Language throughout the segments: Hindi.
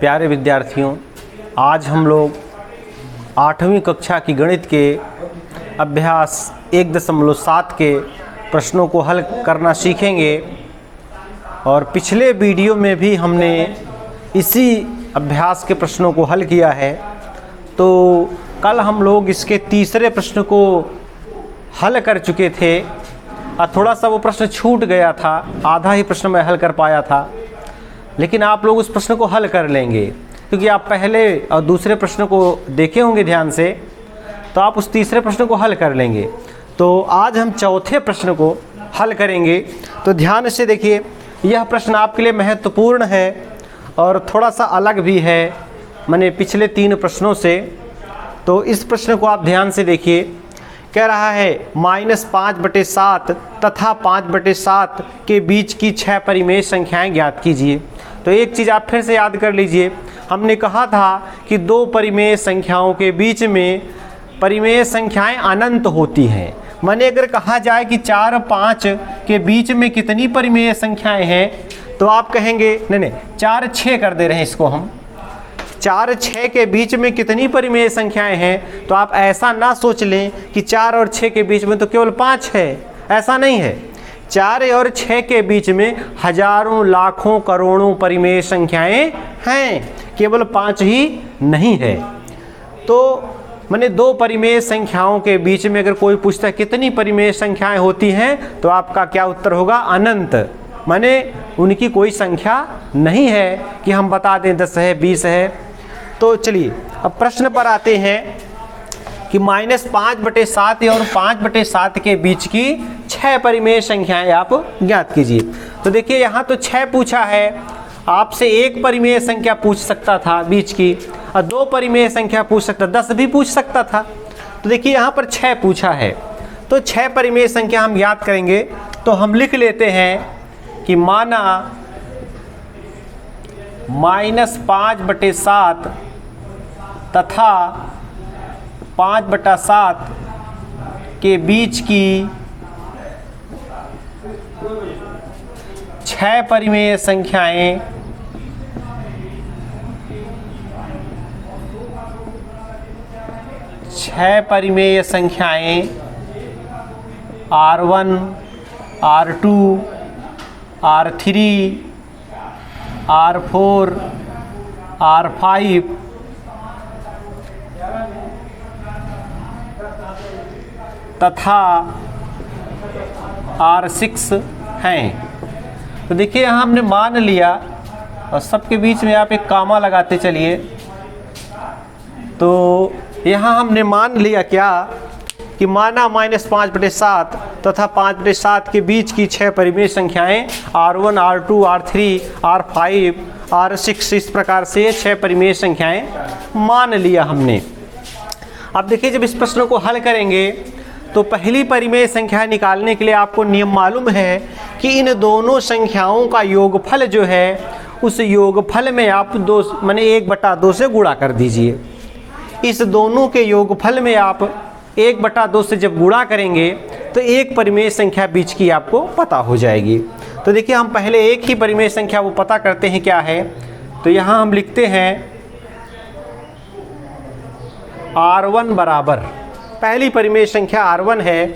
प्यारे विद्यार्थियों, आज हम लोग 8वीं कक्षा की गणित के अभ्यास 1.7 के प्रश्नों को हल करना सीखेंगे। और पिछले वीडियो में भी हमने इसी अभ्यास के प्रश्नों को हल किया है। तो कल हम लोग इसके तीसरे प्रश्न को हल कर चुके थे और थोड़ा सा वो प्रश्न छूट गया था, आधा ही प्रश्न मैं हल कर पाया था। लेकिन आप लोग उस प्रश्न को हल कर लेंगे क्योंकि आप पहले और दूसरे प्रश्न को देखे होंगे ध्यान से, तो आप उस तीसरे प्रश्न को हल कर लेंगे। तो आज हम चौथे प्रश्न को हल करेंगे। तो ध्यान से देखिए, यह प्रश्न आपके लिए महत्वपूर्ण है और थोड़ा सा अलग भी है माने पिछले 3 प्रश्नों से। तो इस प्रश्न को आप ध्यान से देखिए। कह रहा है -5/7 तथा 5/7 के बीच की 6 परिमेय संख्याएं ज्ञात कीजिए। तो एक चीज़ आप फिर से याद कर लीजिए, हमने कहा था कि 2 परिमेय संख्याओं के बीच में परिमेय संख्याएं अनंत होती हैं। माने अगर कहा जाए कि 4 और 5 के बीच में कितनी परिमेय संख्याएं हैं, तो आप कहेंगे नहीं 4 6 कर दे रहे हैं इसको हम, 4 6 के बीच में कितनी परिमेय संख्याएं हैं। तो आप ऐसा ना सोच लें कि 4 और 6 के बीच में तो केवल 5 है, ऐसा नहीं है। 4 और 6 के बीच में हजारों लाखों करोड़ों परिमेय संख्याएं हैं, केवल 5 ही नहीं है। तो माने 2 परिमेय संख्याओं के बीच में अगर कोई पूछता है कितनी परिमेय संख्याएं होती हैं, तो आपका क्या उत्तर होगा? अनंत। माने उनकी कोई संख्या नहीं है कि हम बता दें 10 है 20 है। तो चलिए अब प्रश्न पर आते हैं कि -5/7 और 5/7 के बीच की 6 परिमेय संख्याएं आप ज्ञात कीजिए। तो देखिए यहाँ तो 6 पूछा है, आपसे 1 परिमेय संख्या पूछ सकता था बीच की, और 2 परिमेय संख्या पूछ सकता, 10 भी पूछ सकता था। तो देखिए यहाँ पर 6 पूछा है, तो 6 परिमेय संख्या हम ज्ञात करेंगे। तो हम लिख लेते हैं कि माना -5/7 तथा 5/7 के बीच की 6 परिमेय संख्याएं R1 R2 R3 R4 R5 तथा R6 हैं। तो देखिए यहाँ हमने मान लिया और सबके बीच में आप एक कामा लगाते चलिए। तो यहाँ हमने मान लिया क्या कि माना -5/7 तथा 5/7 के बीच की 6 परिमेय संख्याएं R1 R2 R3 R5 R6 इस प्रकार से 6 परिमेय संख्याएं मान लिया हमने। अब देखिए जब इस प्रश्न को हल करेंगे तो पहली परिमेय संख्या निकालने के लिए आपको नियम मालूम है कि इन दोनों संख्याओं का योगफल जो है, उस योगफल में आप 2 माने 1/2 से गुणा कर दीजिए। इस दोनों के योगफल में आप 1/2 से जब गुणा करेंगे तो एक परिमेय संख्या बीच की आपको पता हो जाएगी। तो देखिए हम पहले एक ही परिमेय संख्या वो पता करते हैं क्या है। तो यहाँ हम लिखते हैं R1 बराबर, पहली परिमेय संख्या R1 है,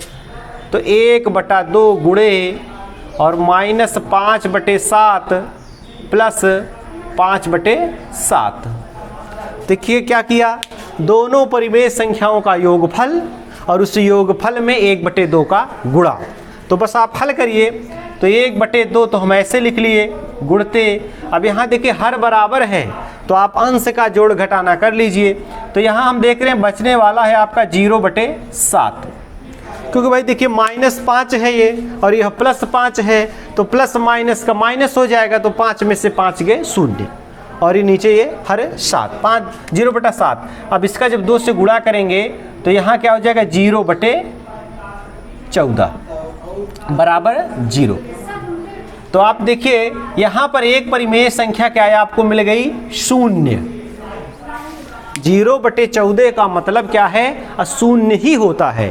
तो 1/2 गुणे और -5/7 प्लस 5/7। देखिए क्या किया, दोनों परिमेय संख्याओं का योगफल और उस योगफल में 1/2 का गुणा। तो बस आप हल करिए। तो 1/2 तो हम ऐसे लिख लिए गुणते। अब यहाँ देखिए हर बराबर है तो आप अंश का जोड़ घटाना कर लीजिए। तो यहाँ हम देख रहे हैं बचने वाला है आपका 0/7, क्योंकि भाई देखिए -5 है ये और यह +5 है, तो प्लस माइनस का माइनस हो जाएगा, तो 5 में से 5 गए 0 और ये नीचे ये हर 7, 0/7। अब इसका जब 2 से गुणा करेंगे तो यहाँ क्या हो जाएगा 0/14 बराबर 0। तो आप देखिए यहाँ पर एक परिमेय संख्या क्या है, आपको मिल गई 0। 0/14 का मतलब क्या है, 0 ही होता है।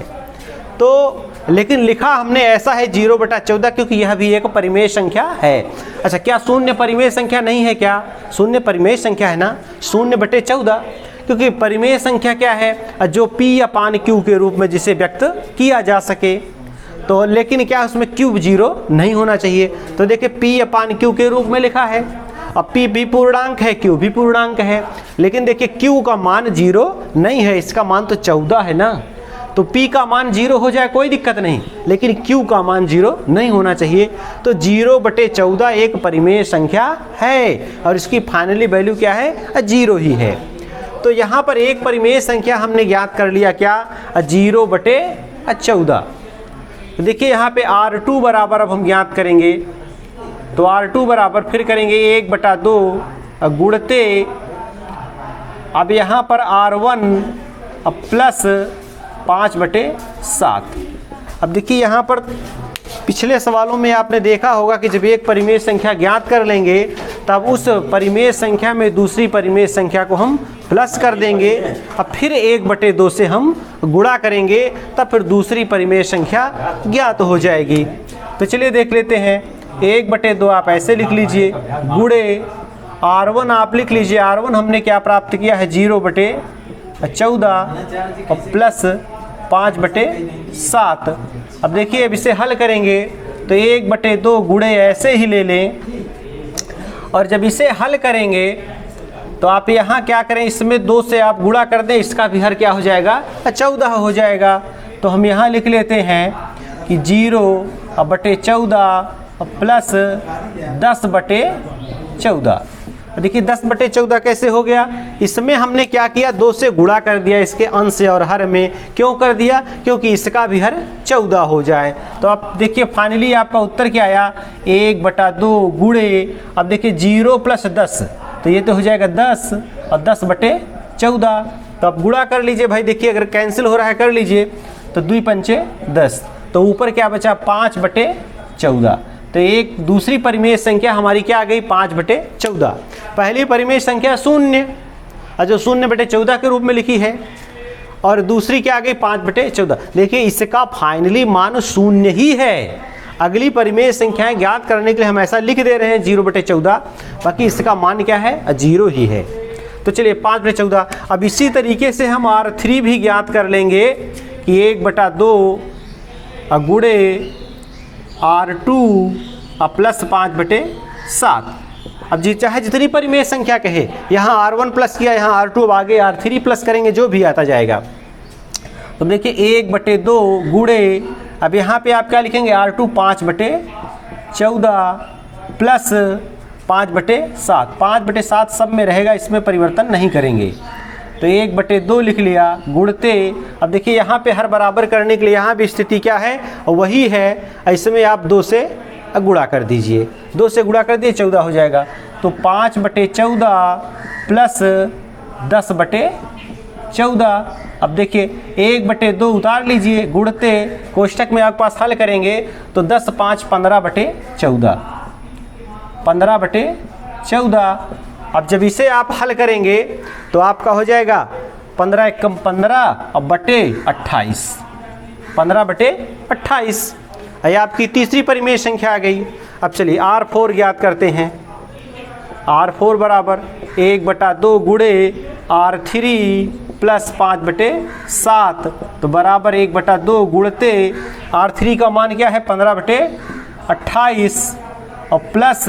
तो लेकिन लिखा हमने ऐसा है 0/14 क्योंकि यह भी एक परिमेय संख्या है। अच्छा, क्या शून्य परिमेय संख्या नहीं है? क्या शून्य परिमेय संख्या है ना, 0/14, क्योंकि परिमेय संख्या क्या है? जो P अपान Q के रूप में जिसे व्यक्त किया जा सके। तो लेकिन क्या उसमें Q 0 नहीं होना चाहिए। तो देखिए P अपान Q के रूप में लिखा है। अब P भी पूर्णांक है, Q भी पूर्णांक है, लेकिन देखिए Q का मान 0 नहीं है, इसका मान तो 14 है ना। तो P का मान 0 हो जाए कोई दिक्कत नहीं, लेकिन Q का मान 0 नहीं होना चाहिए। तो 0/14 एक परिमेय संख्या है और इसकी फाइनली वैल्यू क्या है? 0 ही है। तो यहाँ पर एक परिमेय संख्या हमने ज्ञात कर लिया, क्या? 0/14। तो देखिए यहाँ पे R2 बराबर अब हम ज्ञात करेंगे। तो R2 बराबर फिर करेंगे 1/2 गुणते, अब यहाँ पर R1 प्लस 5/7। अब देखिए यहाँ पर पिछले सवालों में आपने देखा होगा कि जब एक परिमेय संख्या ज्ञात कर लेंगे तब उस परिमेय संख्या में दूसरी परिमेय संख्या को हम प्लस कर देंगे, अब फिर 1/2 से हम गुणा करेंगे, तब फिर दूसरी परिमेय संख्या ज्ञात हो जाएगी। तो चलिए देख लेते हैं। 1/2 आप ऐसे लिख लीजिए, गुणे R1 आप लिख लीजिए। R1 हमने क्या प्राप्त किया है? 0/14 और प्लस 5/7। अब देखिए अब इसे हल करेंगे तो 1/2 गुणे ऐसे ही ले लें, और जब इसे हल करेंगे तो आप यहाँ क्या करें? इसमें 2 से आप गुणा कर दें, इसका भी हर क्या हो जाएगा? 14 हो जाएगा। तो हम यहाँ लिख लेते हैं कि 0/14 प्लस 10/14। देखिए 10/14 कैसे हो गया? इसमें हमने क्या किया? 2 से गुणा कर दिया इसके अंश और हर में। क्यों कर दिया? क्योंकि इसका भी हर 14 हो जाए। तो अब देखिए फाइनली आपका उत्तर क्या आया? 1/2 गुणे, अब देखिए 0 + 10, तो ये तो हो जाएगा 10 और 10/14। तो अब गुणा कर लीजिए भाई, देखिए अगर कैंसिल हो रहा है कर लीजिए, तो 2 पंचे 10, तो ऊपर क्या बचा? 5/14। तो एक दूसरी परिमेय संख्या हमारी क्या आ गई? 5/14। पहली परिमेय संख्या 0, जो 0/14 के रूप में लिखी है, और दूसरी क्या आ गई? 5/14। देखिए इसका फाइनली मान 0 ही है। अगली परिमेय संख्याएं ज्ञात करने के लिए हम ऐसा लिख दे रहे हैं 0/14, बाकी इसका मान क्या है? 0 ही है। तो चलिए 5/14। अब इसी तरीके से हम R3 भी ज्ञात कर लेंगे कि 1/2 गुणे R2 प्लस 5/7। अब जी चाहे जितनी परिमेय संख्या कहे, यहाँ R1 प्लस किया, यहाँ R2, अब आगे R3 प्लस करेंगे, जो भी आता जाएगा। तो देखिए 1/2 गुणे, अब यहाँ पे आप क्या लिखेंगे? R2 5/14 plus 5/7। 5/7 सब में रहेगा, इसमें परिवर्तन नहीं करेंगे। तो 1/2 लिख लिया गुणते, अब देखिए यहाँ पे हर बराबर करने के लिए यहाँ भी स्थिति क्या है? वही है। इसमें आप 2 से गुणा कर दीजिए, 2 से गुणा कर दिए 14 हो जाएगा। तो 5/14 प्लस 10/14। अब देखिए 1/2 उतार लीजिए, गुणते कोष्टक में आपके पास हल करेंगे तो 10 × 5 = 15/14। 15/14। अब जब इसे आप हल करेंगे तो आपका हो जाएगा 15 × 15 और बटे 28, 15/28। यह आपकी तीसरी परिमेय संख्या आ गई। अब चलिए R4 ज्ञात करते हैं। R4 बराबर 1/2 गुणे R3 प्लस 5/7, तो बराबर 1/2 गुणते R3 का मान क्या है? 15/28 और प्लस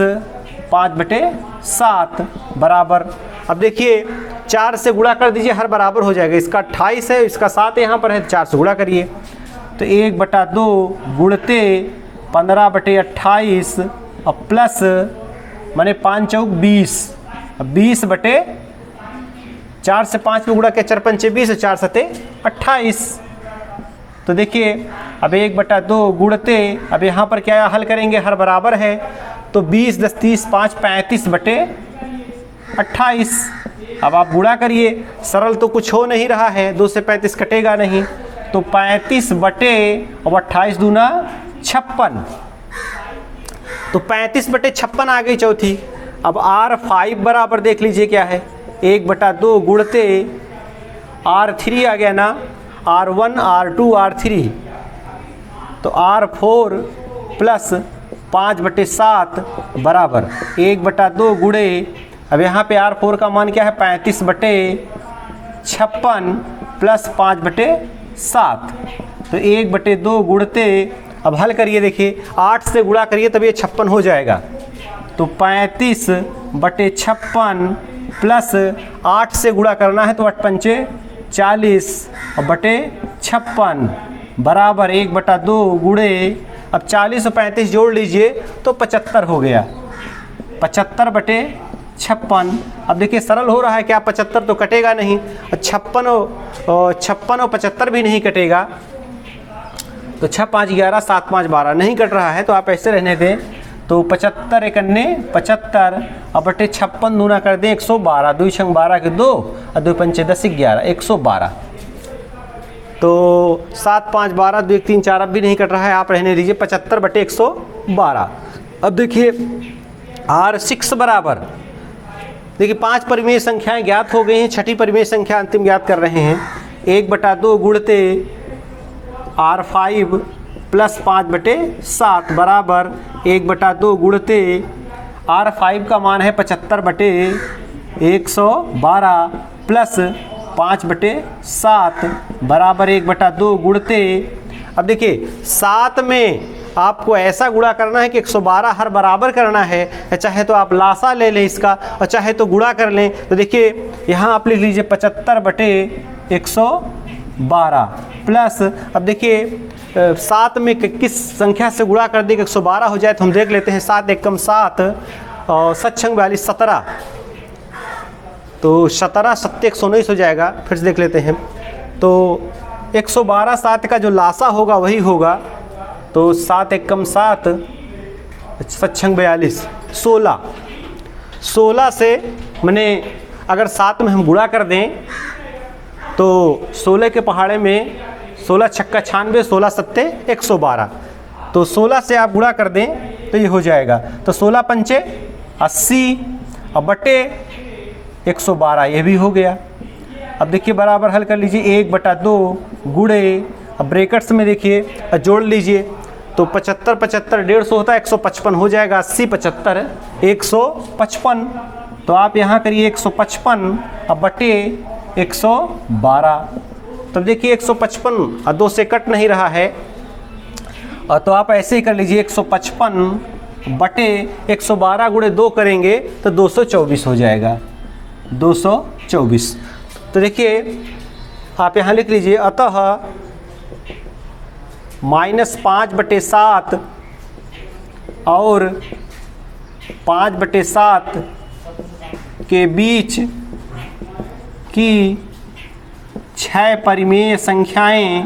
5/7 बराबर, अब देखिए 4 से गुणा कर दीजिए, हर बराबर हो जाएगा। इसका 28 है, इसका 7 यहाँ पर है, 4 से गुणा करिए। तो 1/2 गुणते 15/28 और प्लस माने 5 चौक 20, 20/4 से 5 में गुणा किया, 4 पंचे 20, 4 सते 28। तो देखिए अब 1/2 गुणते, अब यहाँ पर क्या हल करेंगे? हर बराबर है, तो 20 × 10 = 30, 5 × 35/28। अब आप गुणा करिए, सरल तो कुछ हो नहीं रहा है, 2 से 35 कटेगा नहीं, तो 35/28 दूना 56, तो 35/56 आ गई चौथी। अब R5 बराबर देख लीजिए क्या है? 1/2 गुणते R3 आ गया ना, R1 R2 R3, तो R4 प्लस 5/7 बराबर 1/2 गुणे, अब यहाँ पे R4 का मान क्या है 35/56 प्लस 5/7, तो 1/2 गुणते, अब हल करिए, देखिए 8 से गुणा करिए तब ये 56 हो जाएगा, तो 35/56 प्लस 8 से गुणा करना है तो 8×5 = 40 और बटे 56 बराबर 1/2 गुणे, अब 40 और 35 जोड़ लीजिए तो 75 हो गया, 75/56। अब देखिए सरल हो रहा है, क्या 75 तो कटेगा नहीं, और 56 और 75 भी नहीं कटेगा, तो 6 5 11 7 5 12 नहीं कट रहा है, तो आप ऐसे रहने दें, तो 75 × 75 और बटे 56 दूना कर दें 112, 2 × 12 के 2 और 2 × 5 = 10 11 112, तो 7 5 12 2 1 3 4 अब भी नहीं कट रहा है, आप रहने दीजिए 75/112। अब देखिए R6 बराबर, देखिए 5 परिमेय संख्याएं ज्ञात हो गई हैं, छठी परिमेय संख्या अंतिम ज्ञात कर रहे हैं, 1/2 गुणते R5 प्लस 5/7 बराबर 1/2 गुणते, R5 का मान है 75/112 प्लस 5/7 बराबर 1/2 गुणते, अब देखिए 7 में आपको ऐसा गुणा करना है कि 112 हर बराबर करना है, चाहे तो आप लासा ले लें इसका और चाहे तो गुणा कर लें, तो देखिए यहाँ आप लिख लीजिए 75/112 प्लस, अब देखिए 7 में किस संख्या से गुणा कर दें 112 हो जाए, तो हम देख लेते हैं 7 × 7 और 7 × 42 17, तो 17 7 119 हो जाएगा, फिर से देख लेते हैं, तो 112 7 का जो लासा होगा वही होगा, तो 7 × 7 7 × 42 16 से मैंने अगर 7 में हम गुणा कर दें तो 16 के पहाड़े में 16 छक्का 96, 16 सत्ते 112, तो 16 से आप गुणा कर दें तो ये हो जाएगा, तो 16 पंचे 80 और बटे 112 ये भी हो गया। अब देखिए बराबर हल कर लीजिए 1/2 गुणे, अब ब्रैकेट्स में देखिए जोड़ लीजिए, तो 75 75 150 होता है 155 हो जाएगा, 80 75 155, तो आप यहाँ करिए 155 अब बटे 112, तब देखिए 155 और 2 से कट नहीं रहा है, और तो आप ऐसे ही कर लीजिए 155 बटे 112 गुणे 2 करेंगे तो 224 हो जाएगा, 224। तो देखिए आप यहाँ लिख लीजिए, अतः -5/7 और 5/7 के बीच की 6 परिमेय संख्याएं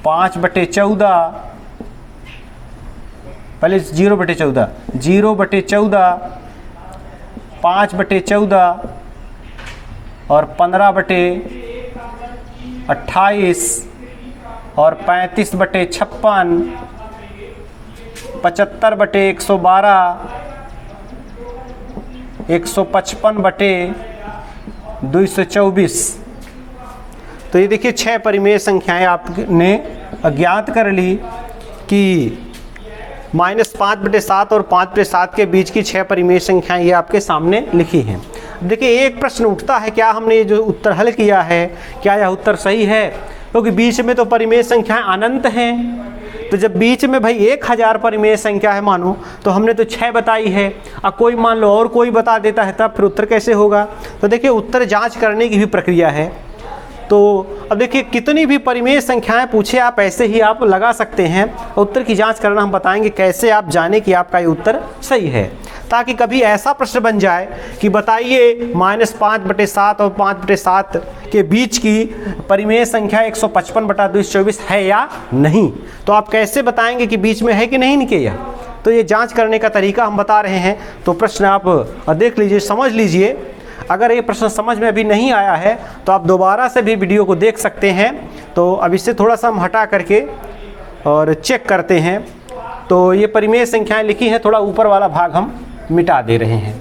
5/14, पहले 0/14 5/14 और 15/28 और 35/56 75/112 155/224, तो ये देखिए 6 परिमेय संख्याएं आपने अज्ञात कर ली कि -5/7 और 5/7 के बीच की 6 परिमेय संख्याएं ये आपके सामने लिखी हैं। देखिए एक प्रश्न उठता है, क्या हमने ये जो उत्तर हल किया है क्या यह उत्तर सही है, क्योंकि बीच में तो परिमेय संख्याएं अनंत हैं, तो जब बीच में भाई 1000 परिमेय संख्या है मानो, तो हमने तो 6 बताई है, अब कोई मान लो और कोई बता देता है तब फिर उत्तर कैसे होगा। तो देखिए उत्तर जांच करने की भी प्रक्रिया है, तो अब देखिए कितनी भी परिमेय संख्याएं पूछे आप ऐसे ही आप लगा सकते हैं, उत्तर की जांच करना हम बताएंगे कैसे आप जाने कि आपका ये उत्तर सही है, ताकि कभी ऐसा प्रश्न बन जाए कि बताइए -5/7 और 5/7 के बीच की परिमेय संख्या 155/224 है या नहीं, तो आप कैसे बताएंगे कि बीच में है कि नहीं निके यह, तो ये जांच करने का तरीका हम बता रहे हैं। तो प्रश्न आप देख लीजिए, समझ लीजिए, अगर ये प्रश्न समझ में अभी नहीं आया है तो आप दोबारा से भी वीडियो को देख सकते हैं। तो अब इससे थोड़ा सा हम हटा करके और चेक करते हैं, तो ये परिमेय संख्याएं लिखी हैं, थोड़ा ऊपर वाला भाग हम मिटा दे रहे हैं।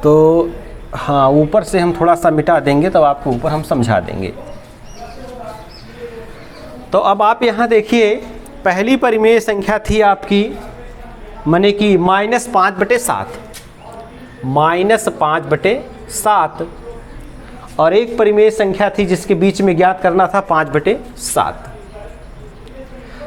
तो हाँ, ऊपर से हम थोड़ा सा मिटा देंगे तो आपको ऊपर हम समझा देंगे। तो अब आप यहाँ देखिए, पहली परिमेय संख्या थी आपकी माने कि -5/7, -5/7, और एक परिमेय संख्या थी जिसके बीच में ज्ञात करना था 5/7।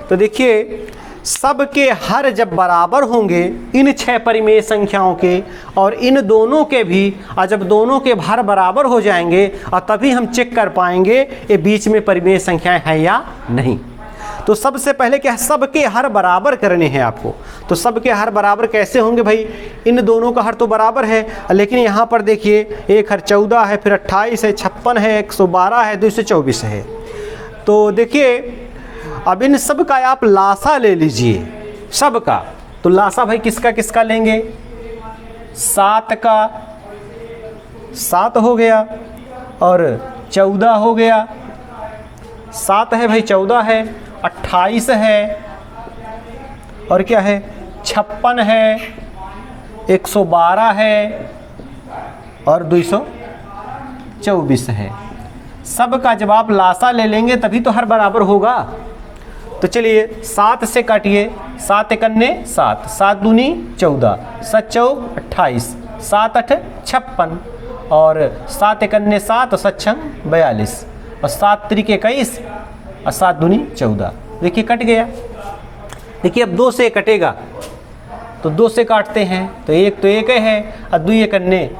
तो देखिए, सब के हर जब बराबर होंगे इन 6 परिमेय संख्याओं के और इन दोनों के भी, और जब दोनों के हर बराबर हो जाएंगे और तभी हम चेक कर पाएंगे ये बीच में परिमेय संख्याएं हैं या नहीं। तो सबसे पहले क्या, सबके हर बराबर करने हैं आपको। तो सबके हर बराबर कैसे होंगे भाई, इन दोनों का हर तो बराबर है, लेकिन यहाँ पर देखिए एक हर 14 है, फिर 28 है, 56 है, 112 है, 224 है। तो देखिए अब इन सब का आप लासा ले लीजिए, सब का। तो लासा भाई किसका किसका लेंगे, 7 का 7 हो गया और 14 हो गया, 7 है भाई, 14 है, 28 है, और क्या है, 56 है, 112 है और 224 है। सब का जब आप लासा ले लेंगे तभी तो हर बराबर होगा। तो चलिए 7 से काटिए, 7 एकन्ने 7, 7 दूनी 14, 7 चौक 28, 7 8 56 और 7 एकन्ने 7, 7 छंग 42 और 7 त्रिक 21 और 7 दूनी 14। देखिए कट गया। देखिए अब 2 से कटेगा तो 2 से काटते हैं तो एक है और 2 एकन्ने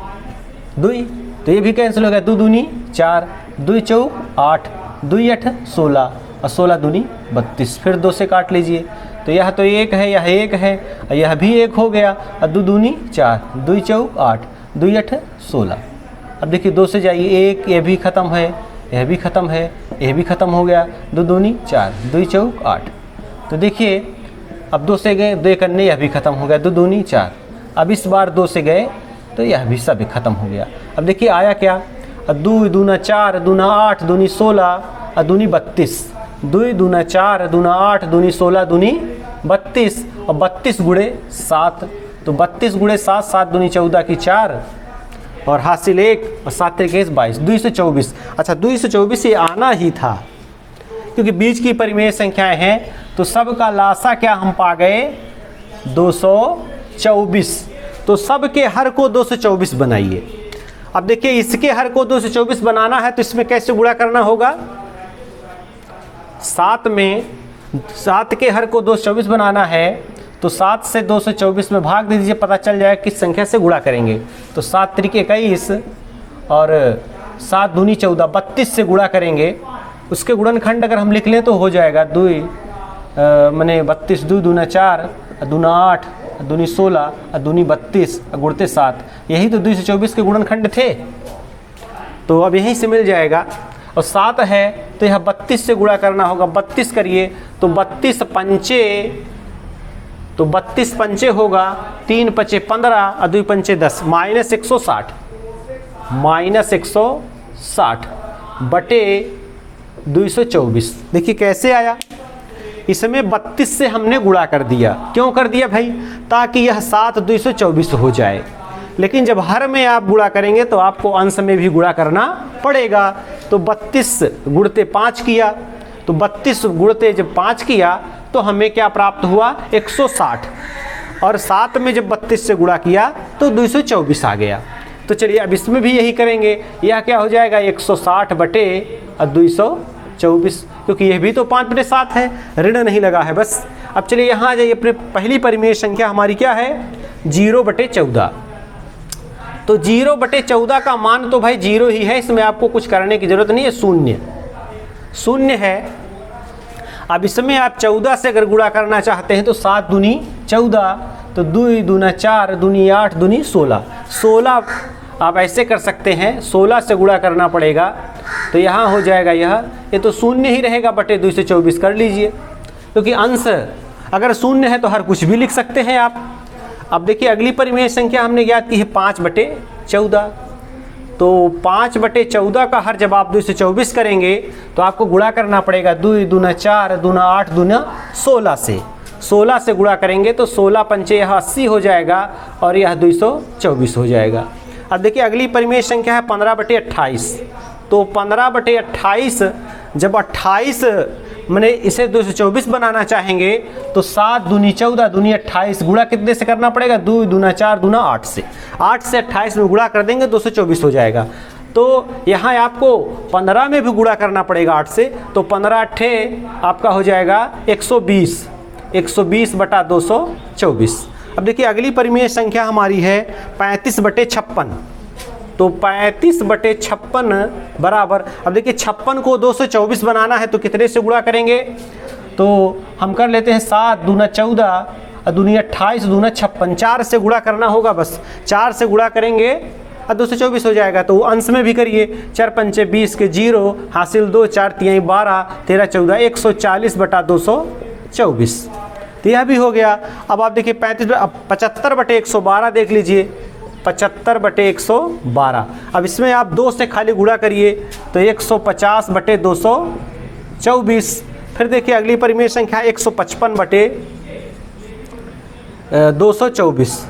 2, तो ये भी कैंसिल हो गया, 2 दूनी 4, 2 चौक 8, 2 8 16 और 16 दूनी 32। फिर 2 से काट लीजिए तो यह तो 1 है, यह 1 है और यह भी 1 हो गया और 2 दूनी 4, 2 चौक 8, 2 8 16। अब देखिए 2 से जाइए, 1 ये भी ख़त्म है, यह भी ख़त्म है, यह भी ख़त्म हो गया, 2 दूनी 4, 2 चौक 8। तो देखिए अब 2 से गए, 2 एकन्ने यह भी ख़त्म हो गया, 2 दूनी 4। अब इस बार 2 से गए तो यह भी सब ख़त्म हो गया। अब देखिए आया क्या, 2 दूना 4, दूना 8, दूनी 16 और दूनी 32, 2 दूना 4, दूना 8, दूनी 16, दूनी 32 और 32 गुणे 7, तो 32 गुणे 7, 7 दूनी 14 की 4 और हासिल 1 और 7 त्रिक 22, 224। अच्छा 224 ये आना ही था क्योंकि बीच की परिमेय संख्याएं हैं। तो सब का लासा क्या हम पा गए, 224। तो सब के हर को 224 बनाइए। अब देखिए इसके हर को 224 बनाना है तो इसमें कैसे गुणा करना होगा, 7 में 7 के हर को 224 बनाना है तो 7 से 224 में भाग दे दीजिए, पता चल जाएगा किस संख्या से गुणा करेंगे। तो 7 त्रिक 21 और 7 दूनी 14, 32 से गुणा करेंगे। उसके गुणनखंड अगर हम लिख लें तो हो जाएगा 2 माने 32, 2 दूना 4, दूना 8, दूनी 16, दूनी 32, गुणते 7। यही तो 224 के गुणनखंड थे। तो अब यहीं से मिल जाएगा। और 7 है तो यह 32 से गुणा करना होगा, 32 करिए तो 32 पंचे, तो 32 पंचे होगा, 3 पचे 15 और 2 पंचे 10, -160, -160 बटे 224। देखिए कैसे आया, इसमें 32 से हमने गुणा कर दिया। क्यों कर दिया भाई, ताकि यह 7 224 हो जाए। लेकिन जब हर में आप गुणा करेंगे तो आपको अंश में भी गुणा करना पड़ेगा। तो 32 गुणते 5 किया, तो 32 गुणते जब 5 किया तो हमें क्या प्राप्त हुआ, 160, और 7 में जब 32 से गुणा किया तो 224 आ गया। तो चलिए अब इसमें भी यही करेंगे। यह क्या हो जाएगा, 160 बटे 224, क्योंकि यह भी तो 5/7 है, ऋण नहीं लगा है बस। अब चलिए यहाँ आ जाइए, अपने पहली परिमेय संख्या हमारी क्या है, 0/14। तो 0/14 का मान तो भाई 0 ही है, इसमें आपको कुछ करने की जरूरत नहीं है, शून्य है। अब इसमें आप 14 से अगर गुणा करना चाहते हैं तो 7 दूनी 14, तो 2 दूना 4, दूनी 8, दूनी 16, 16 आप ऐसे कर सकते हैं, 16 से गुणा करना पड़ेगा। तो यहाँ हो जाएगा ये तो शून्य ही रहेगा, बटे 224 कर लीजिए, क्योंकि अंश अगर शून्य है तो हर कुछ भी लिख सकते हैं आप। अब देखिए अगली परिमेय संख्या हमने ज्ञात की है 5/14। तो 5/14 का हर जब आप 224 करेंगे तो आपको गुणा करना पड़ेगा, 2 दूना 4, दूना 8, दूना 16 से। 16 से गुणा करेंगे तो 16 पंचे यह 80 हो जाएगा और यह 224 हो जाएगा। अब देखिए अगली परिमेय संख्या है 15/28। तो 15/28 जब 28 मैंने इसे 224 बनाना चाहेंगे तो 7 दूनी 14 दूनी 28 गुणा कितने से करना पड़ेगा? 2 दूना 4 दूना 8 से। 8 से 28 में गुणा कर देंगे 224 हो जाएगा। तो यहाँ आपको 15 में भी गुणा करना पड़ेगा 8 से। तो 15 आपका हो जाएगा 120, 120/224। अब देखिए अगली परिमेय संख्या हमारी है 35/56। तो 35/56 बराबर, अब देखिए 56 को 224 बनाना है तो कितने से गुणा करेंगे? तो हम कर लेते हैं 7 दूना 14 दूनी 28 दूना 56, 4 से गुणा करना होगा बस। 4 से गुणा करेंगे और 224 हो जाएगा। तो अंश में भी करिए, 4 पंचे 20 के 0 हासिल 2, 4 तिहाई 12, 13 14, 140/224। तो यह भी हो गया। अब आप देखिए 75/112 देख लीजिए, 75/112। अब इसमें आप 2 से खाली गुणा करिए तो 150/224। फिर देखिए अगली परिमेय संख्या 155/224।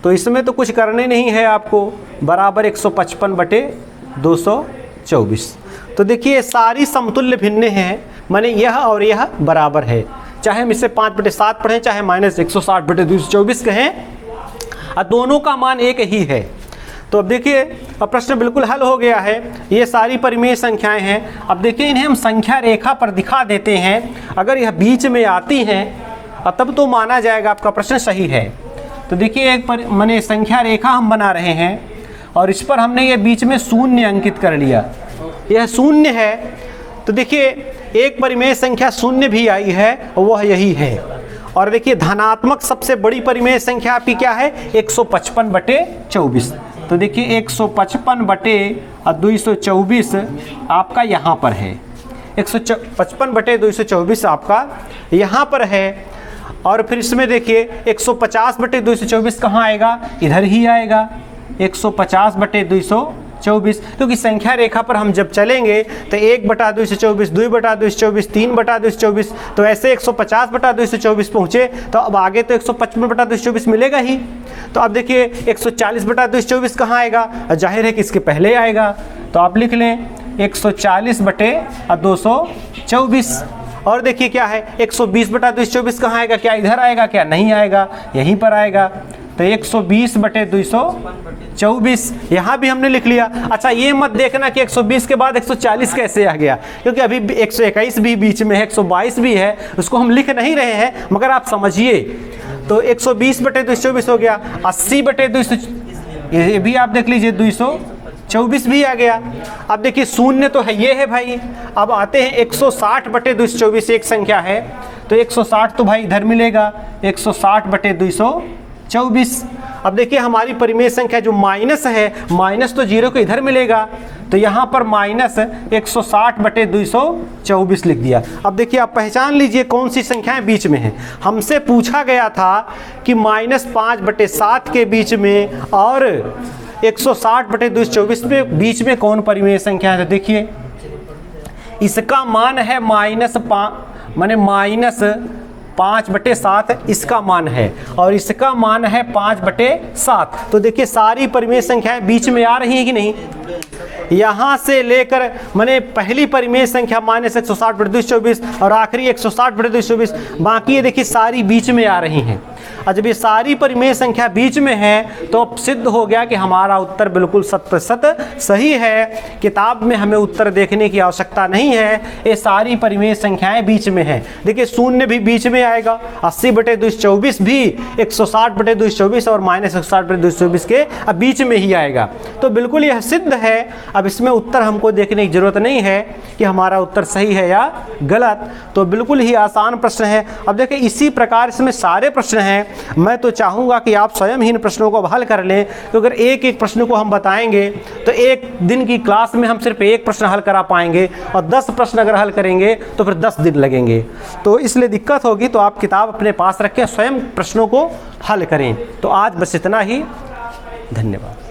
तो इसमें तो कुछ करने नहीं है आपको, बराबर 155/224। तो देखिए सारी समतुल्य भिन्न हैं, माने यह और यह बराबर है। चाहे हम इसे 5/7 पढ़ें, चाहे -160/224 कहें, दोनों का मान एक ही है। तो अब देखिए अब प्रश्न बिल्कुल हल हो गया है। ये सारी परिमेय संख्याएं हैं। अब देखिए इन्हें हम संख्या रेखा पर दिखा देते हैं। अगर यह बीच में आती हैं तब तो माना जाएगा आपका प्रश्न सही है। तो देखिए एक माने संख्या रेखा हम बना रहे हैं और इस पर हमने ये बीच में शून्य अंकित कर लिया, यह शून्य है। तो देखिए एक परिमेय संख्या शून्य भी आई है, वह यही है। और देखिए धनात्मक सबसे बड़ी परिमेय संख्या आपकी क्या है? 155/24। तो देखिए 155/224 आपका यहाँ पर है, 155/224 आपका यहाँ पर है। और फिर इसमें देखिए 150/224 कहाँ आएगा? इधर ही आएगा, 150/224। क्योंकि संख्या रेखा पर हम जब चलेंगे तो 1/224, 2/224, 3/224, तो ऐसे 150/224 पहुँचे तो अब आगे तो 155/224 मिलेगा ही। तो अब देखिए 140/224 कहाँ आएगा? जाहिर है कि इसके पहले आएगा। तो आप लिख लें 140/224। और देखिए क्या है 120/224 कहाँ आएगा? क्या इधर आएगा? क्या नहीं आएगा, यहीं पर आएगा। तो 120/224 यहाँ भी हमने लिख लिया। अच्छा ये मत देखना कि 120 के बाद 140 कैसे आ गया, क्योंकि अभी 121 भी बीच में है, 122 भी है, उसको हम लिख नहीं रहे हैं, मगर आप समझिए। तो 120/224 हो गया। 80/224 ये भी आप देख लीजिए, 224 भी आ गया। अब देखिए शून्य तो है, ये है भाई। अब आते हैं 160/224 एक संख्या है, तो 160 तो भाई इधर मिलेगा, 160/224। अब देखिए हमारी परिमेय संख्या जो माइनस है, माइनस तो 0 को इधर मिलेगा, तो यहाँ पर -160/224 लिख दिया। अब देखिए आप पहचान लीजिए कौन सी संख्याएं बीच में हैं। हमसे पूछा गया था कि -5/7 के बीच में और 160/224 में बीच में कौन परिमेय संख्या है। तो देखिए इसका मान है -5/7 इसका मान है, और इसका मान है 5/7। तो देखिए सारी परिमेय संख्याएं बीच में आ रही हैं कि नहीं। यहाँ से लेकर माने पहली परिमेय संख्या -160/224 और आखिरी 160/224, बाकी ये देखिए सारी बीच में आ रही हैं। और जब ये सारी परिमेय संख्या बीच में है तो अब सिद्ध हो गया कि हमारा उत्तर बिल्कुल 100% सही है। किताब में हमें उत्तर देखने की आवश्यकता नहीं है, ये सारी परिमेय संख्याएं बीच में हैं। देखिए शून्य भी बीच में आएगा, 80/224 भी 160/224 और -160/224 के अब बीच में ही आएगा। तो बिल्कुल यह सिद्ध है। अब इसमें उत्तर हमको देखने की जरूरत नहीं है कि हमारा उत्तर सही है या गलत। तो बिल्कुल ही आसान प्रश्न है। अब देखिए इसी प्रकार इसमें सारे प्रश्न हैं। मैं तो चाहूँगा कि आप स्वयं ही इन प्रश्नों को हल कर लें, क्योंकि अगर एक एक प्रश्न को हम बताएंगे तो एक दिन की क्लास में हम सिर्फ एक प्रश्न हल करा पाएंगे, और 10 प्रश्न अगर हल करेंगे तो फिर 10 दिन लगेंगे। तो इसलिए दिक्कत होगी। तो आप किताब अपने पास रखें, स्वयं प्रश्नों को हल करें। तो आज बस इतना ही, धन्यवाद।